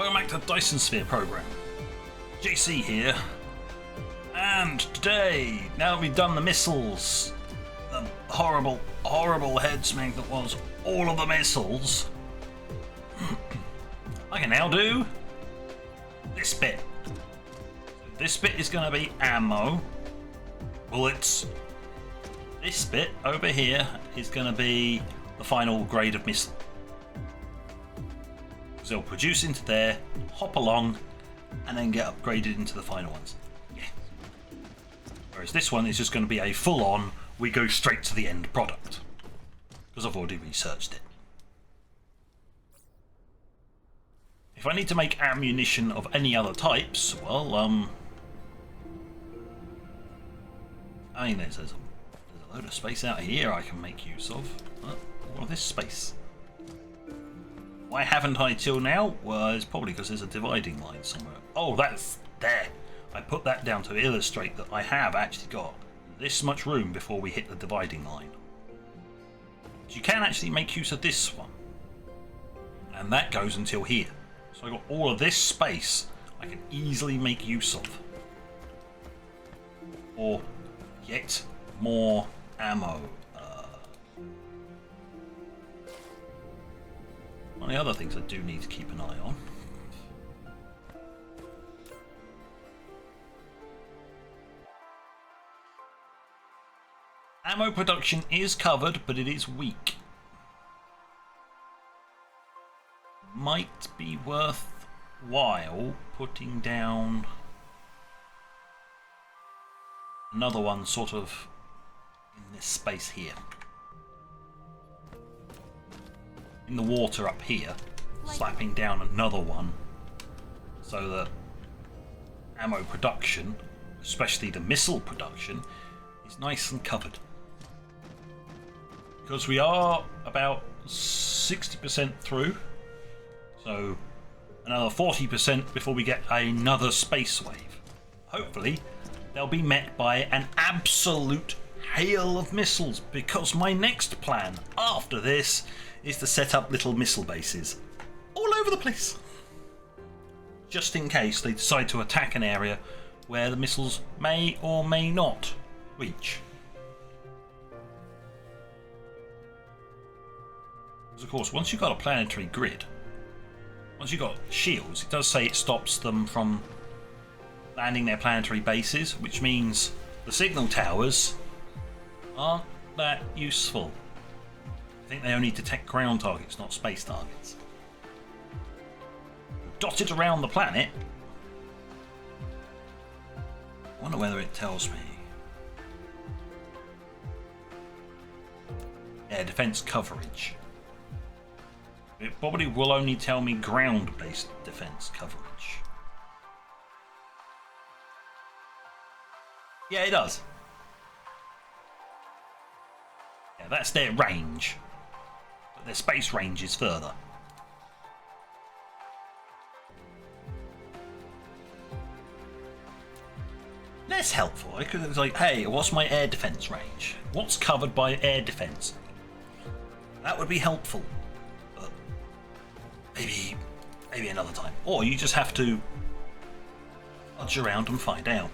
Welcome back to the Dyson Sphere Program. JC here. And today, now that we've done the missiles, the horrible, horrible headsmake that was all of the missiles, I can now do this bit. This bit is going to be ammo, bullets. This bit over here is going to be the final grade of missile. So they'll produce into there, hop along, and then get upgraded into the final ones. Yeah. Whereas this one is just going to be a full-on, we go straight to the end product. Because I've already researched it. If I need to make ammunition of any other types, well, I mean, there's a load of space out here I can make use of. All of this space. Why haven't I till now? Well, it's probably because there's a dividing line somewhere. Oh, that's there. I put that down to illustrate that I have actually got this much room before we hit the dividing line. So you can actually make use of this one. And that goes until here. So I've got all of this space I can easily make use of. Or get more ammo. One of the other things I do need to keep an eye on. Ammo production is covered, but it is weak. Might be worthwhile putting down another one sort of in this space here. In the water up here, slapping down another one so that ammo production, especially the missile production, is nice and covered. Because we are about 60% through, so another 40% before we get another space wave. Hopefully they'll be met by an absolute hail of missiles, because my next plan after this is to set up little missile bases all over the place, just in case they decide to attack an area where the missiles may or may not reach. Because of course, once you've got a planetary grid, once you've got shields, it does say it stops them from landing their planetary bases, which means the signal towers aren't that useful. I think they only detect ground targets, not space targets. Dotted around the planet. I wonder whether it tells me. Air defense coverage. It probably will only tell me ground-based defense coverage. Yeah, it does. Yeah, that's their range. But their space range is further. That's helpful, because it's like, hey, what's my air defense range? What's covered by air defense? That would be helpful. But maybe another time. Or you just have to fudge around and find out.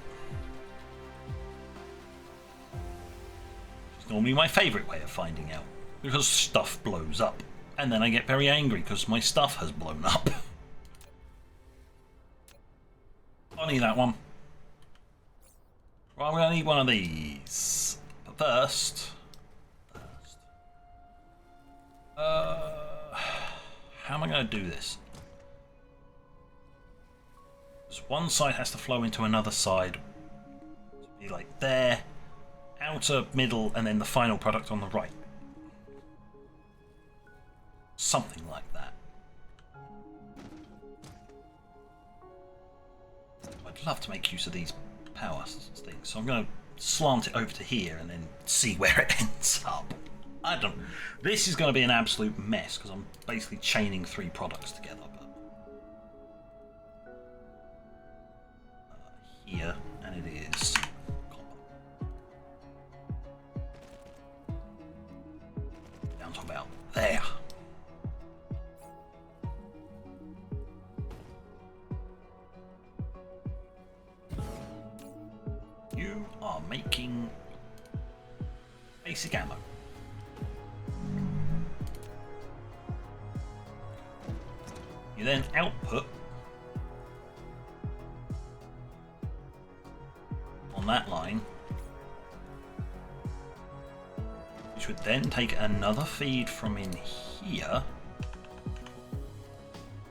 It's normally my favourite way of finding out. Because stuff blows up. And then I get very angry because my stuff has blown up. Funny, that one. Well, I'm going to need one of these. But first... how am I going to do this? Because one side has to flow into another side. So be like there, outer, middle, and then the final product on the right. Something like that. I'd love to make use of these power things, so I'm going to slant it over to here and then see where it ends up. I don't. This is going to be an absolute mess because I'm basically chaining three products together. But here, and it is copper. Down to about there. are making basic ammo. You then output on that line, which would then take another feed from in here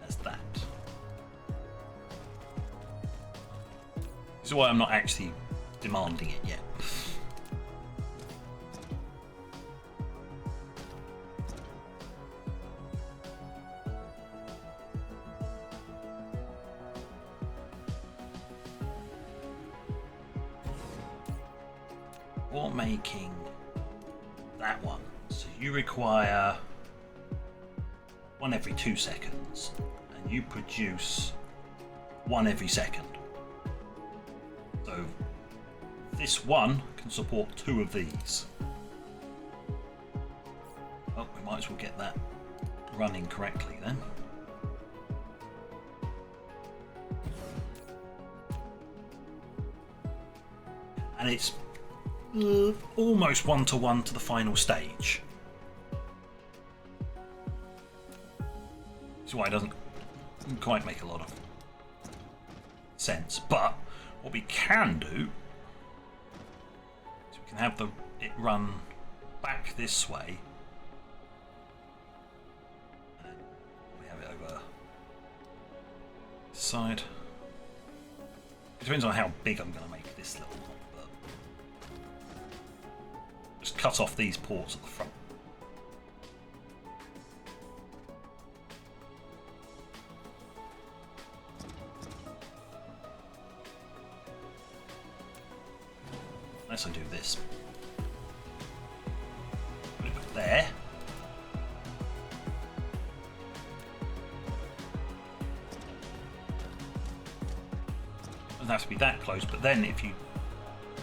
as that. This is why I'm not actually demanding it yet. Or making that one. So you require one every 2 seconds, and you produce one every second. So this one can support 2 of these. Well, we might as well get that running correctly then. And it's almost 1-to-1 to the final stage. This is why it doesn't quite make a lot of sense. But what we can do is we can have it run back this way. And we have it over this side. It depends on how big I'm going to make this little one. Just cut off these ports at the front. Unless I do this. Put it there. Doesn't have to be that close, but then if you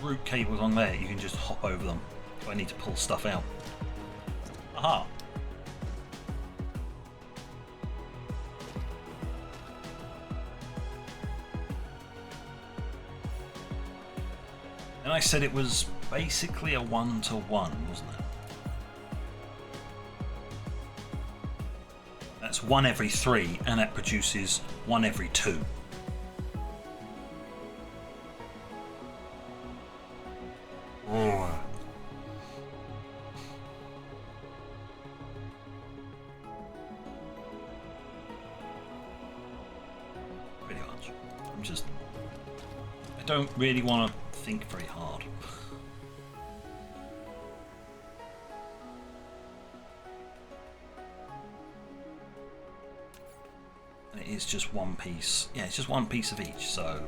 route cables on there, you can just hop over them. If I need to pull stuff out. Aha! And I said it was basically a 1-to-1, wasn't it? That's 1 every 3, and that produces 1 every 2. I don't really want to think very hard. And it is just one piece. Yeah, it's just one piece of each, so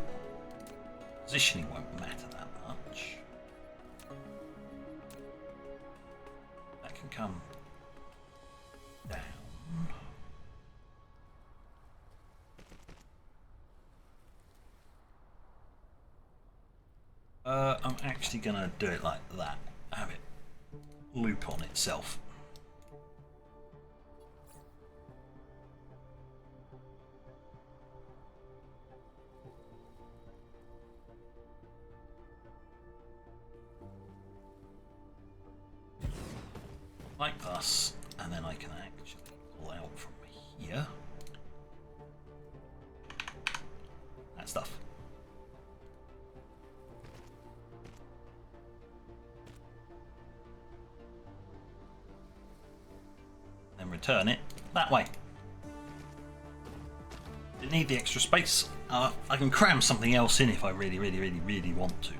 positioning won't matter that much. That can come down. I'm actually going to do it like that. Have it loop on itself. Like thus, and then I can actually pull out from here. That stuff. Then return it that way. Didn't need the extra space. I can cram something else in if I really want to.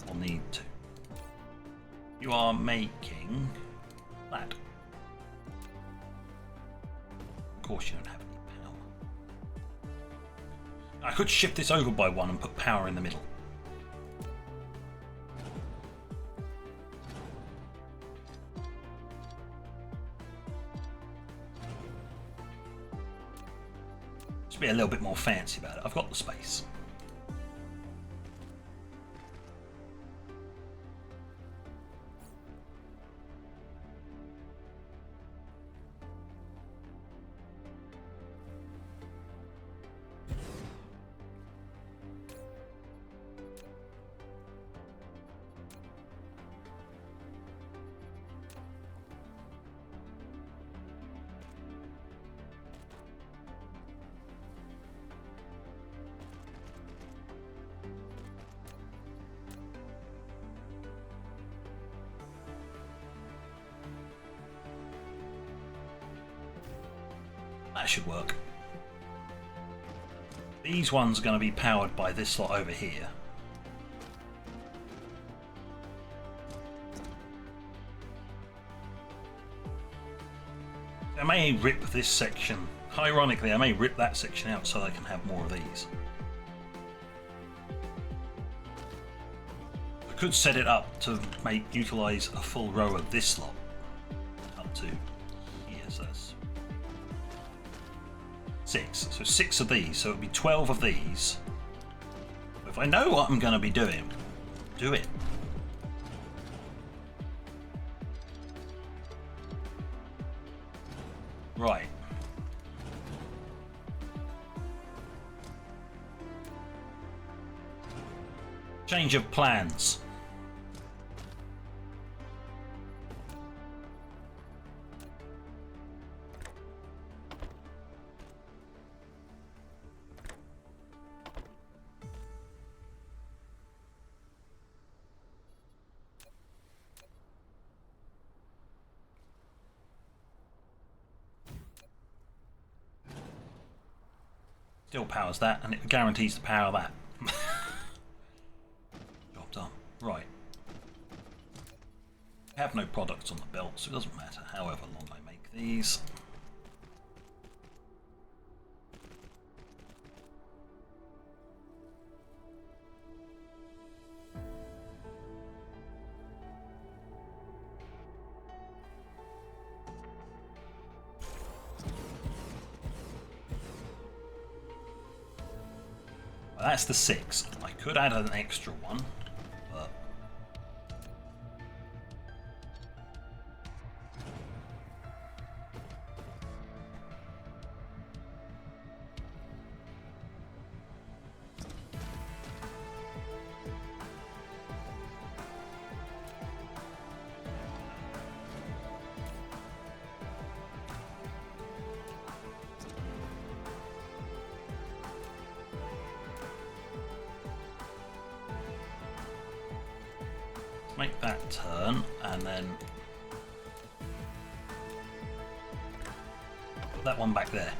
Or need to. You are making that. Of course you don't have any power. I could shift this over by 1 and put power in the middle. Be a little bit more fancy about it. I've got the space. That should work. These ones are going to be powered by this slot over here. I may rip this section. Ironically, I may rip that section out so I can have more of these. I could set it up to utilise a full row of this slot up to here, so that's 6. So 6 of these, so it would be 12 of these. If I know what I'm going to be doing, do it. Right. Change of plans. Still powers that, and it guarantees to power that. Job done. Right. I have no products on the belt, so it doesn't matter however long I make these. Well, that's the 6. I could add an extra one, but make that turn and then put that one back there.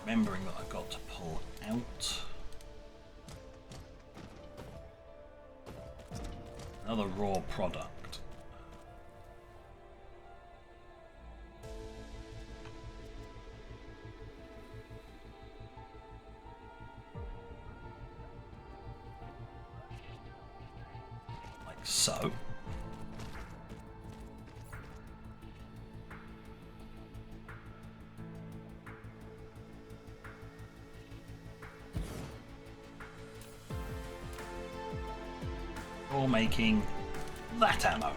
Remembering that I've got to pull out another raw product. Like so. Or making that ammo.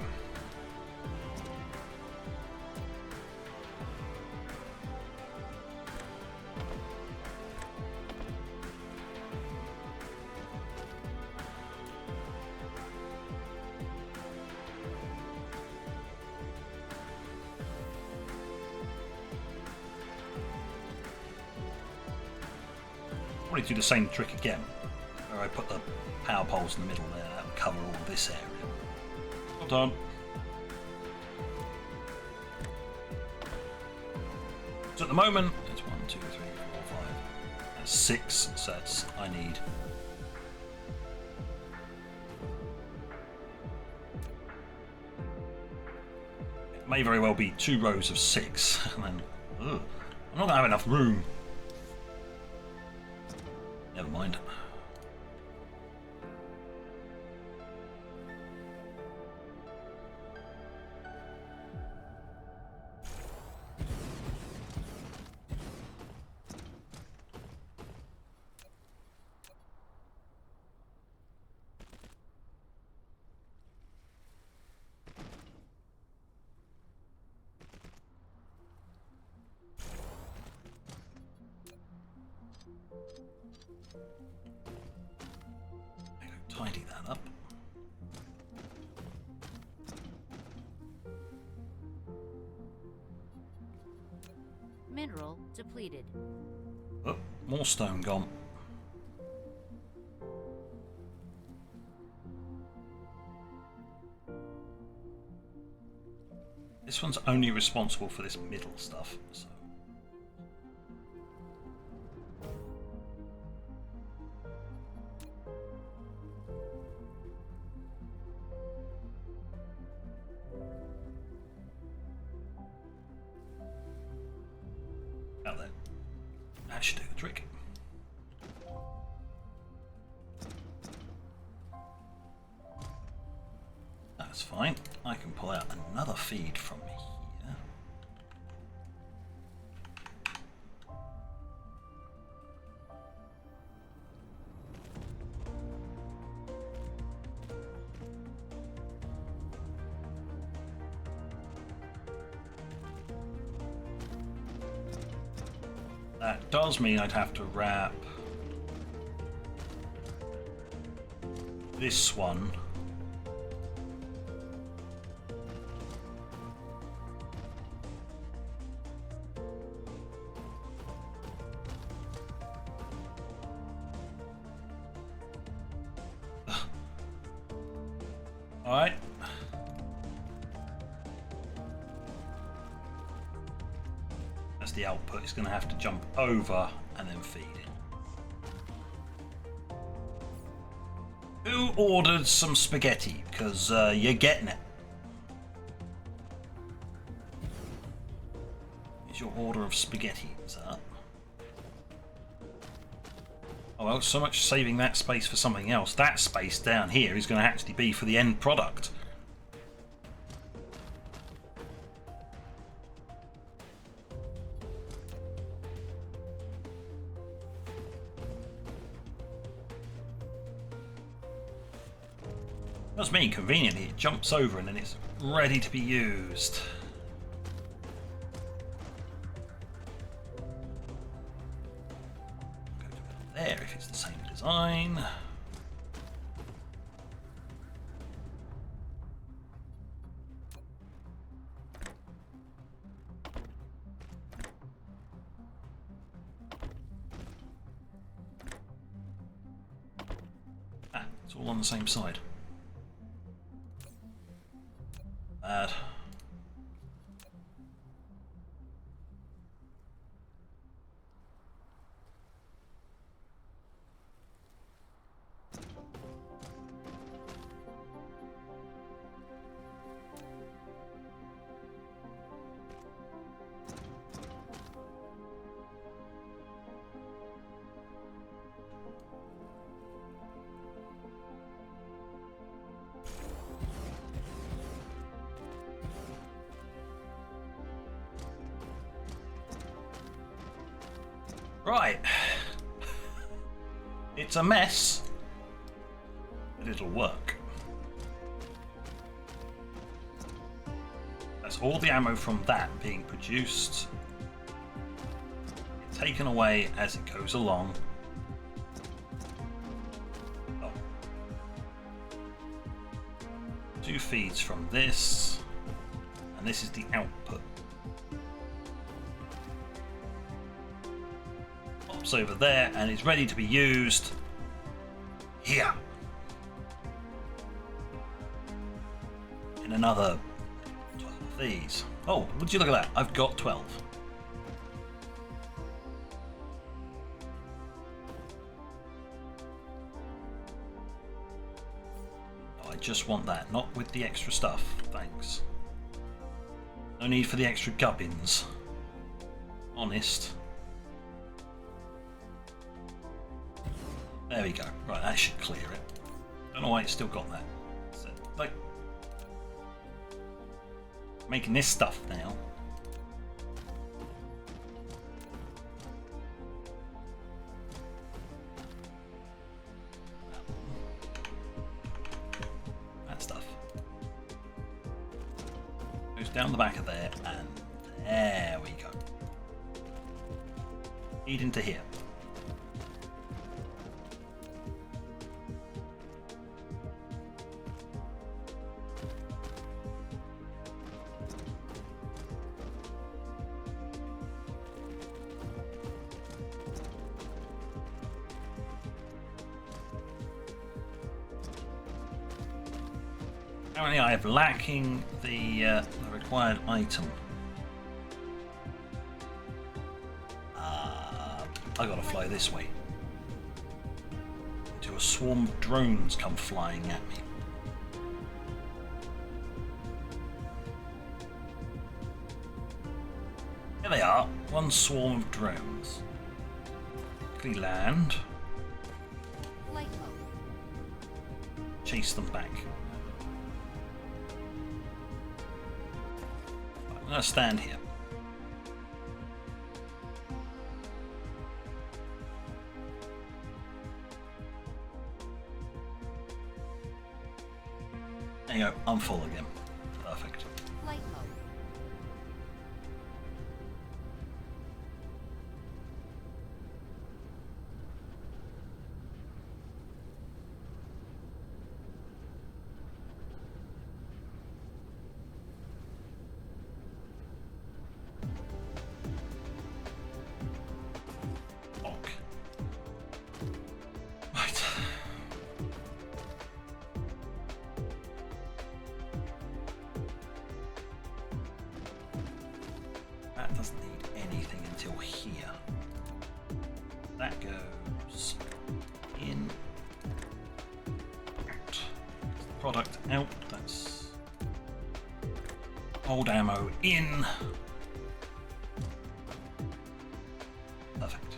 Probably do the same trick again, where I put the power poles in the middle there. That would cover all of this area. Well done. So at the moment, it's 1, 2, 3, 4, 5. That's 6 sets I need. It may very well be 2 rows of 6, and then I'm not going to have enough room. Never mind. Tidy that up. Mineral depleted. Oh, more stone gone. This one's only responsible for this middle stuff, so. Out there. That should do the trick. That's fine. I can pull out another feed from here. That does mean I'd have to wrap this one Alright. That's the output. It's going to have to jump over and then feed it. Who ordered some spaghetti? Because you're getting it. Here's your order of spaghetti, sir. Oh well, so much saving that space for something else. That space down here is going to actually be for the end product. That's me, conveniently, it jumps over and then it's ready to be used. Go to there if it's the same design. Ah, it's all on the same side. Bad. Right. It's a mess, but it'll work. That's all the ammo from that being produced. It's taken away as it goes along. Oh. 2 feeds from this, and this is the output. Over there and it's ready to be used here in another 12 of these. Oh, would you look at that? I've got 12. Oh, I just want that, not with the extra stuff, thanks. No need for the extra gubbins. Honest. There we go. Right, that should clear it. Don't know why it's still got that. So, like, making this stuff now. That stuff goes down the back of there, and there we go. Feed into here. Apparently I am lacking the required item. I gotta fly this way. Until a swarm of drones come flying at me. Here they are, one swarm of drones. Quickly land. Chase them back. I'm gonna stand here. There you go, I'm full again. Perfect. That doesn't need anything until here. That goes in, out. Product out, that's old ammo in. Perfect.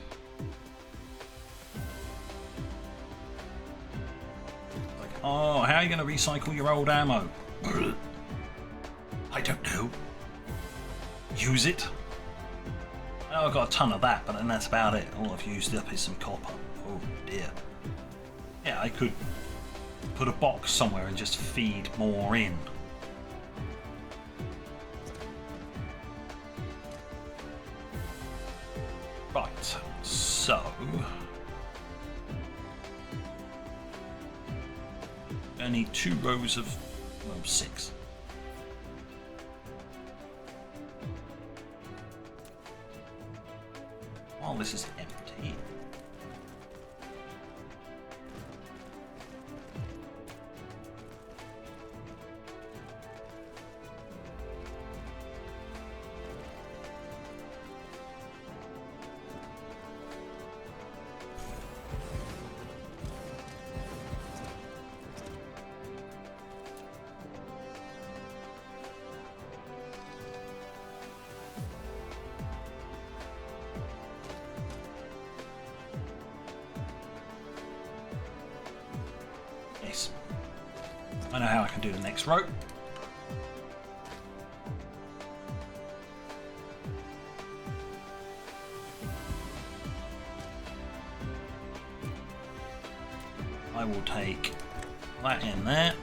Like, oh, how are you going to recycle your old ammo? I don't know. Use it. Oh, I've got a ton of that, but then that's about it. All I've used up is some copper. Oh dear. Yeah, I could put a box somewhere and just feed more in. Right, so I need 2 rows of, well, 6. While this is empty, yes, I know how I can do the next row. I will take that in there.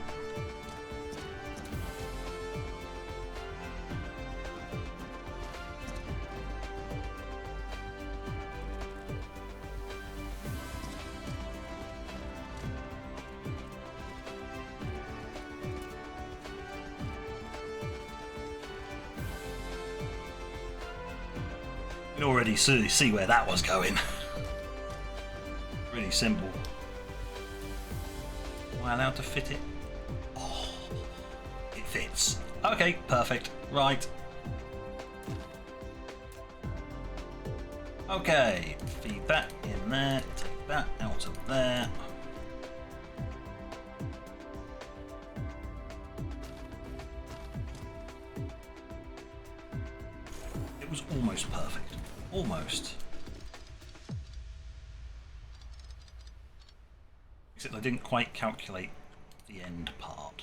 You can already see where that was going. Really simple. Am I allowed to fit it? Oh, it fits. Okay, perfect. Right. Okay, feed that in there, take that out of there. It was almost perfect. Almost. Except I didn't quite calculate the end part.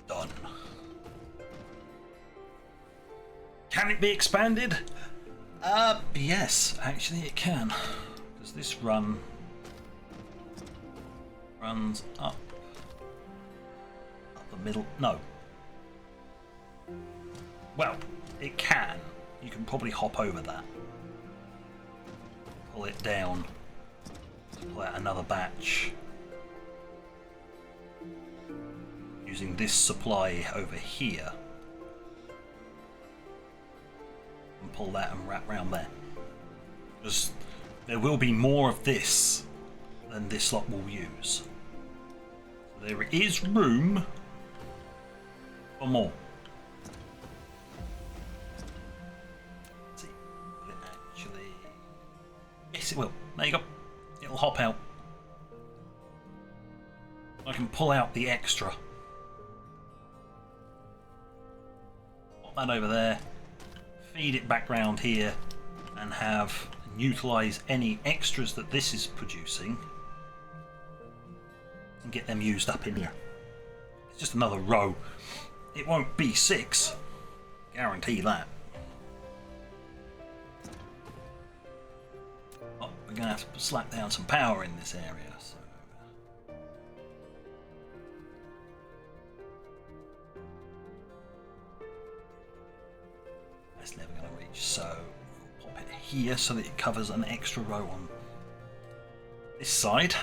Done. Can it be expanded? Yes, actually it can. Does this runs up the middle? No. Well, it can. You can probably hop over that. Pull it down. Pull out another batch. using this supply over here. And pull that and wrap round there. Because there will be more of this than this lot will use. So there is room for more. Let's see. Will it actually... Yes, it will. There you go. It'll hop out. I can pull out the extra. Pop that over there. Feed it back round here and have and utilise any extras that this is producing and get them used up in here. It's just another row. It won't be 6. Guarantee that. Oh, we're going to have to slap down some power in this area. So. That's never going to reach. So we'll pop it here so that it covers an extra row on this side.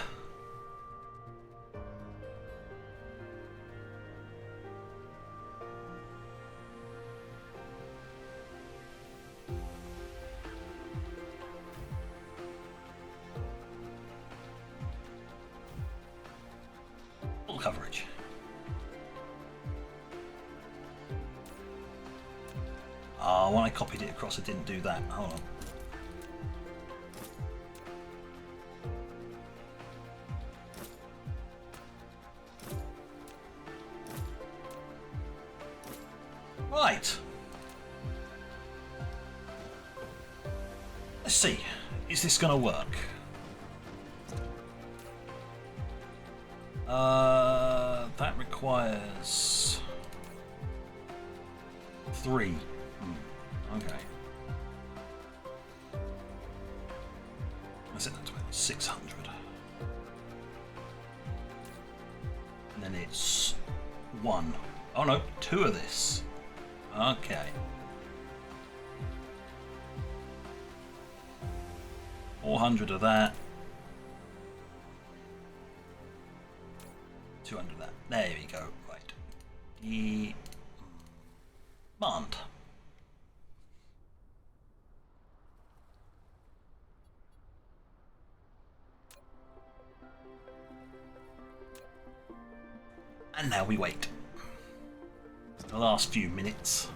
Coverage. When I copied it across, it didn't do that. Hold on. Right. Let's see. Is this going to work? That requires 3. Okay. That's it. That's 600. And then it's 1. Oh no, 2 of this. Okay. 400 of that. 200 of that. There we go. Right. Demand. And now we wait. The last few minutes.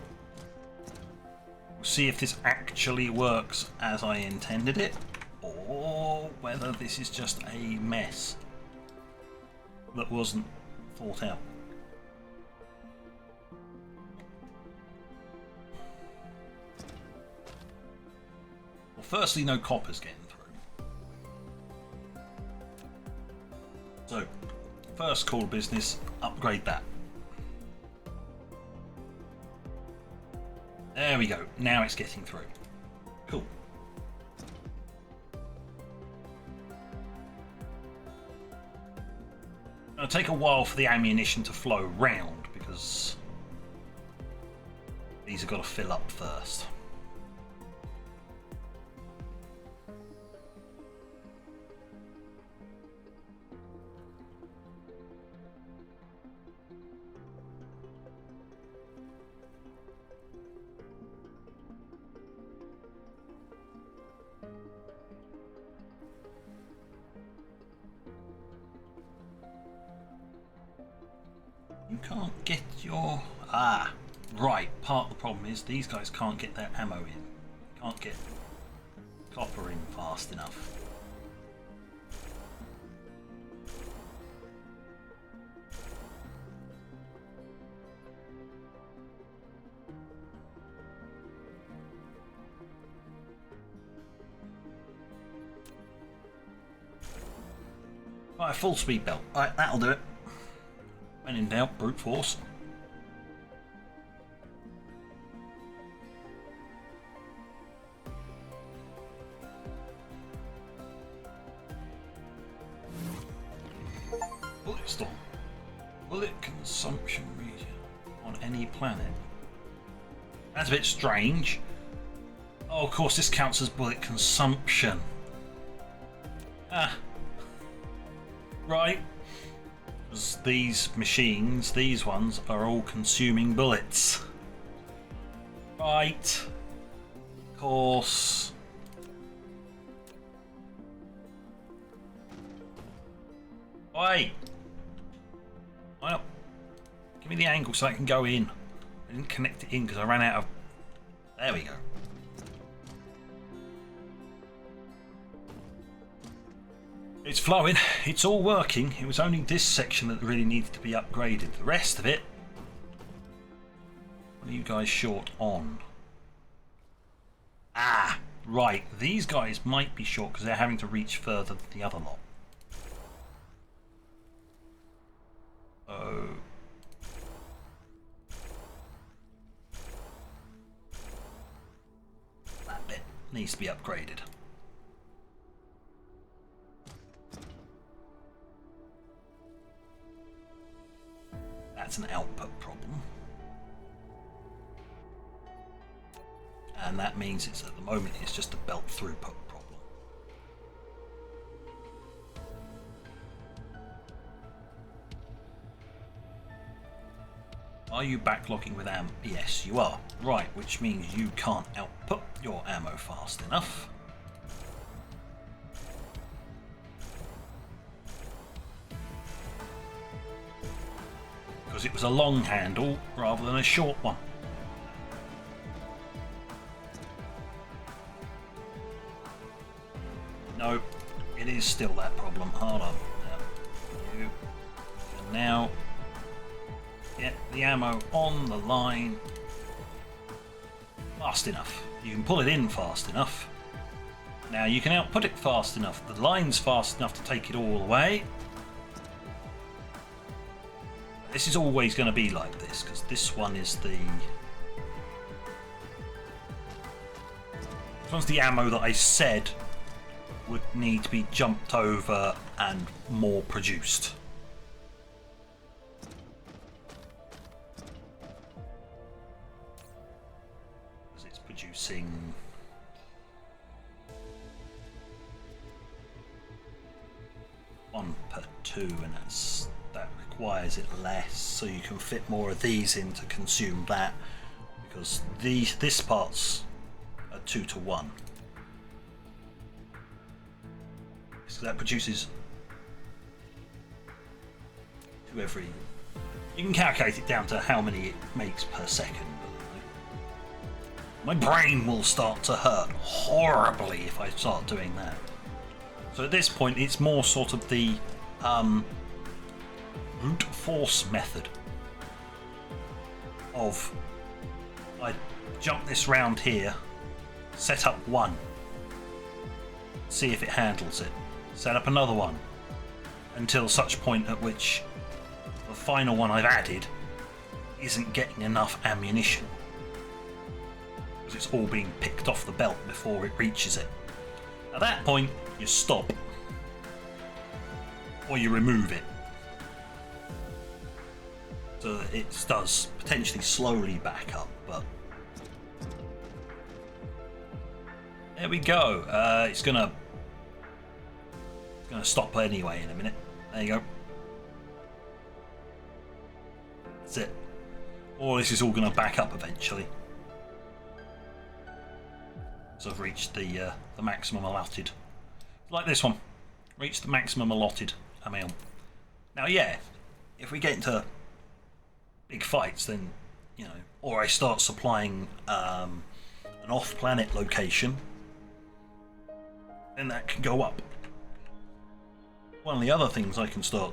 We'll see if this actually works as I intended it, or whether this is just a mess that wasn't thought out. Well, firstly, no copper's getting through. So, first call of business, upgrade that. There we go. Now it's getting through. Cool. It'll take a while for the ammunition to flow round because these have got to fill up first. You can't get your... Ah, right. Part of the problem is these guys can't get their ammo in. Can't get copper in fast enough. Right, full speed belt. Right, that'll do it. When in doubt, brute force. Bullet storm. Bullet consumption region on any planet. That's a bit strange. Oh, of course, this counts as bullet consumption. Ah. Right. These machines, these ones, are all consuming bullets. Right. Of course. Oi! Well, give me the angle so I can go in. I didn't connect it in because I ran out of... There we go. It's flowing. It's all working. It was only this section that really needed to be upgraded. The rest of it... What are you guys short on? Ah! Right. These guys might be short because they're having to reach further than the other lot. Oh... That bit needs to be upgraded. That's an output problem. And that means it's at the moment it's just a belt throughput problem. Are you backlogging with ammo? Yes, you are. Right, which means you can't output your ammo fast enough. Because it was a long handle rather than a short one. No, it is still that problem. Hold on. You can now get the ammo on the line fast enough. You can pull it in fast enough. Now you can output it fast enough. The line's fast enough to take it all the way. This is always going to be like this because this one is the... This one's the ammo that I said would need to be jumped over and more produced. Because it's producing... one per two, and that requires it less, so you can fit more of these in to consume that, because this part's a 2 to 1. So that produces 2 every... You can calculate it down to how many it makes per second. My brain will start to hurt horribly if I start doing that. So at this point it's more sort of the brute force method of I jump this round here, set up one, see if it handles it, set up another one, until such point at which the final one I've added isn't getting enough ammunition, because it's all being picked off the belt before it reaches it. At that point you stop, or you remove it, so that it does potentially slowly back up. But there we go. It's gonna stop anyway in a minute. There you go. That's it. Or this is all gonna back up eventually. So I've reached the maximum allotted. Like this one, reached the maximum allotted amount. Now, yeah, if we get into big fights, then, you know, or I start supplying an off-planet location, then that can go up. One of the other things I can start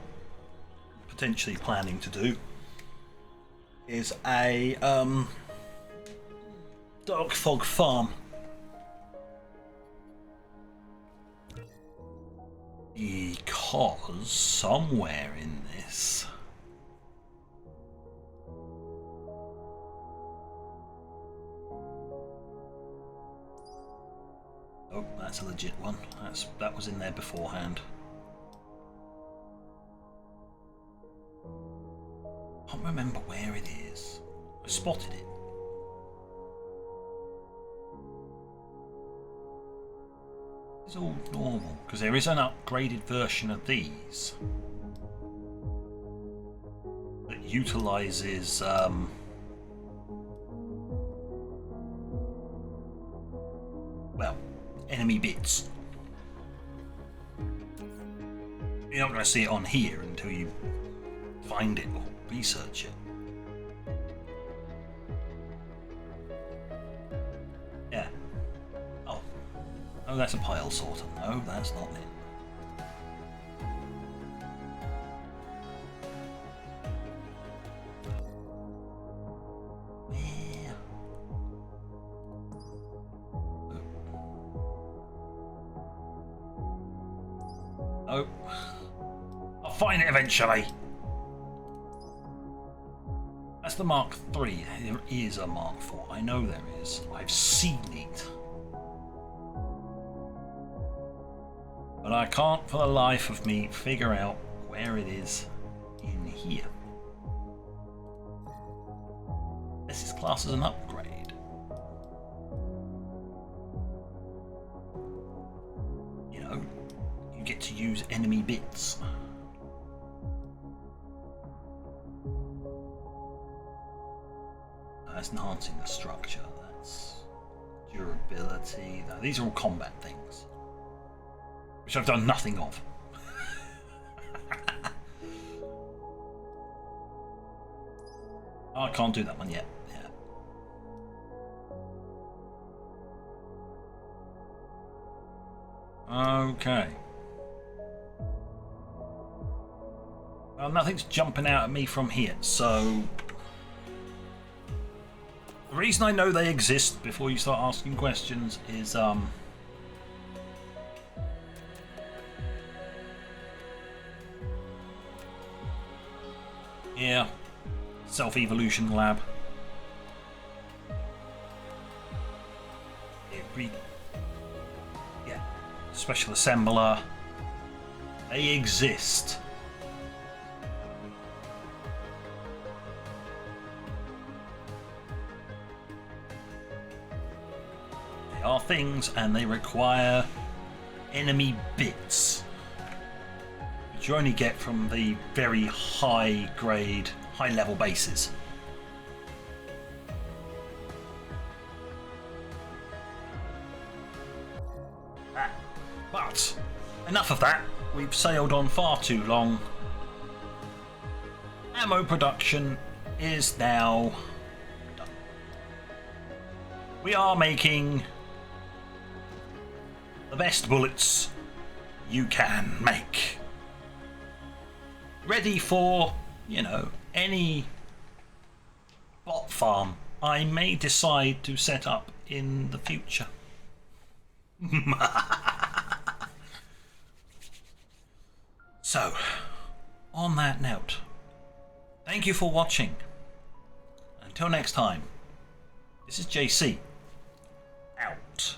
potentially planning to do is a dark fog farm. Because somewhere in this oh, that's a legit one. That was in there beforehand. Can't remember where it is. I spotted it. It's all normal, because there is an upgraded version of these. utilizes well, enemy bits. You're not going to see it on here until you find it or research it. Yeah. Oh. Oh, that's a pile sorter. No, that's not it. Oh. I'll find it eventually. That's the Mark III. There is a Mark IV. I know there is. I've seen it. But I can't for the life of me figure out where it is in here. This is classed as an upgrade. You know, you get to use enemy bits. That's enhancing the structure. That's durability. Now, these are all combat things, which I've done nothing of. Oh, I can't do that one yet. Yeah. Okay. Well, nothing's jumping out at me from here, so the reason I know they exist before you start asking questions is yeah, self-evolution lab. Yeah, special assembler. They exist. They are things, and they require enemy bits, which you only get from the very high grade, high level bases. But enough of that. We've sailed on far too long. Ammo production is now done. We are making the best bullets you can make. Ready for, you know, any bot farm I may decide to set up in the future. So, on that note, thank you for watching. Until next time, this is JC, out.